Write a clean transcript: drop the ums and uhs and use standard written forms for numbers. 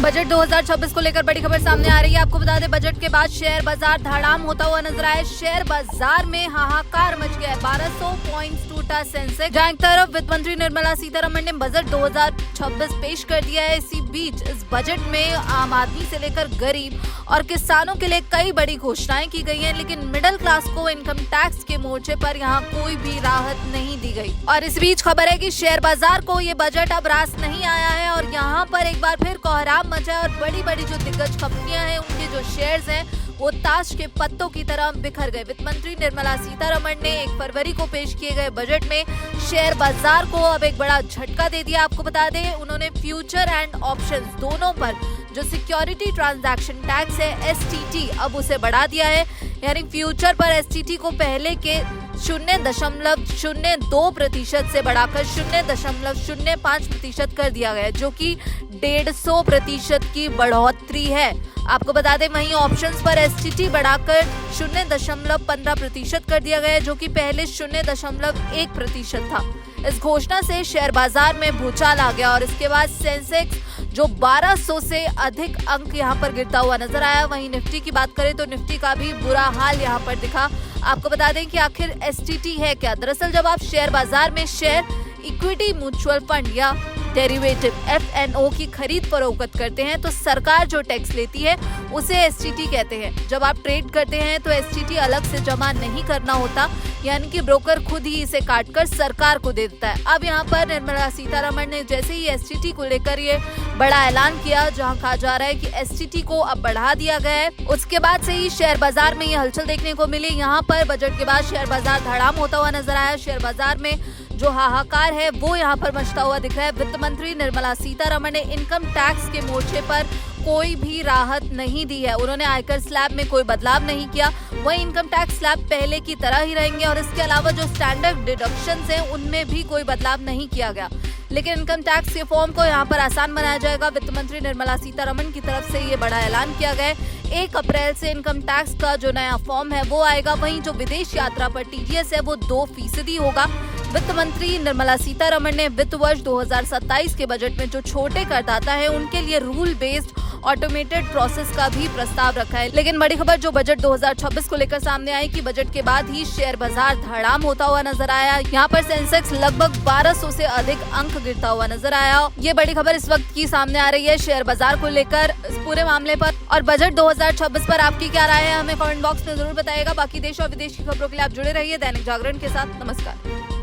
Budget 2026 को लेकर बड़ी खबर सामने आ रही है। आपको बता दें, बजट के बाद शेयर बाजार धड़ाम होता हुआ नजर आया। शेयर बाजार में हाहाकार मच गया है। 1200 पॉइंट्स टूटा सेंसेक्स। जहां एक तरफ वित्त मंत्री निर्मला सीतारमण ने बजट 2026 पेश कर दिया है, इसी बीच इस बजट में आम आदमी से लेकर गरीब और किसानों के लिए कई बड़ी घोषणाएं की गई हैं, लेकिन मिडिल क्लास को इनकम टैक्स के मोर्चे पर यहाँ कोई भी राहत नहीं दी गई। और इस बीच खबर है कि शेयर बाजार को ये बजट अब रास नहीं आया है और यहाँ पर एक बार फिर कोहराम मचा है और बड़ी बड़ी जो दिग्गज कंपनियां हैं, उनके जो शेयर्स हैं वो ताश के पत्तों की तरह बिखर गए। वित्त मंत्री निर्मला सीतारमण ने 1 फरवरी को पेश किए गए बजट में शेयर बाजार को अब एक बड़ा झटका दे दिया। आपको बता दें, उन्होंने फ्यूचर एंड ऑप्शंस दोनों पर जो सिक्योरिटी ट्रांजैक्शन टैक्स है STT अब उसे बढ़ा दिया है। यानी फ्यूचर पर STT को पहले के 0.02% से बढ़ाकर 0.05% कर दिया गया, जो कि 150% की बढ़ोतरी है। आपको बता दें, वहीं ऑप्शंस पर STT बढ़ाकर 0.15% कर दिया गया, जो कि पहले 0.1% था। इस घोषणा से शेयर बाजार में भूचाल आ गया और इसके बाद सेंसेक्स जो 1200 से अधिक अंक यहां पर गिरता हुआ नजर आया। वहीं निफ्टी की बात करें तो निफ्टी का भी बुरा हाल यहां पर दिखा। आपको बता दें कि आखिर STT है क्या। दरअसल जब आप शेयर बाजार में शेयर, इक्विटी म्यूचुअल फंड या डेरिवेटिव FNO की खरीद फरोख्त करते हैं तो सरकार जो टैक्स लेती है उसे STT कहते हैं। जब आप ट्रेड करते हैं तो STT अलग से जमा नहीं करना होता, यानी कि ब्रोकर खुद ही इसे काटकर सरकार को दे देता है। अब यहाँ पर निर्मला सीतारमण ने जैसे ही STT को लेकर ये बड़ा ऐलान किया, जहाँ कहा जा रहा है कि STT को अब बढ़ा दिया गया है, उसके बाद से ही शेयर बाजार में ये हलचल देखने को मिली। यहाँ पर बजट के बाद शेयर बाजार धड़ाम होता हुआ नजर आया। शेयर बाजार में जो हाहाकार है वो यहाँ पर मचता हुआ दिख रहा है। वित्त मंत्री निर्मला सीतारमण ने इनकम टैक्स के मोर्चे पर कोई भी राहत नहीं दी है। उन्होंने आयकर स्लैब में कोई बदलाव नहीं किया, वही इनकम टैक्स स्लैब पहले की तरह ही रहेंगे और इसके अलावा जो स्टैंडर्ड डिडक्शंस हैं उनमें भी कोई बदलाव नहीं किया गया। लेकिन इनकम टैक्स के फॉर्म को यहाँ पर आसान बनाया जाएगा। वित्त मंत्री निर्मला सीतारमण की तरफ से ये बड़ा ऐलान किया गया है। 1 अप्रैल से इनकम टैक्स का जो नया फॉर्म है वो आएगा। वहीं जो विदेश यात्रा पर TDS है वो 2% होगा। वित्त मंत्री निर्मला सीतारमण ने वित्त वर्ष 2027 के बजट में जो छोटे करदाता है उनके लिए रूल बेस्ड ऑटोमेटेड प्रोसेस का भी प्रस्ताव रखा है। लेकिन बड़ी खबर जो बजट 2026 को लेकर सामने आई कि बजट के बाद ही शेयर बाजार धड़ाम होता हुआ नजर आया। यहाँ पर सेंसेक्स लगभग 1200 से अधिक अंक गिरता हुआ नजर आया। ये बड़ी खबर इस वक्त की सामने आ रही है शेयर बाजार को लेकर, इस पूरे मामले पर। और बजट 2026 पर आपकी क्या राय है, हमें कमेंट बॉक्स में जरूर बताइएगा। बाकी देश और विदेश की खबरों के लिए आप जुड़े रहिए दैनिक जागरण के साथ। नमस्कार।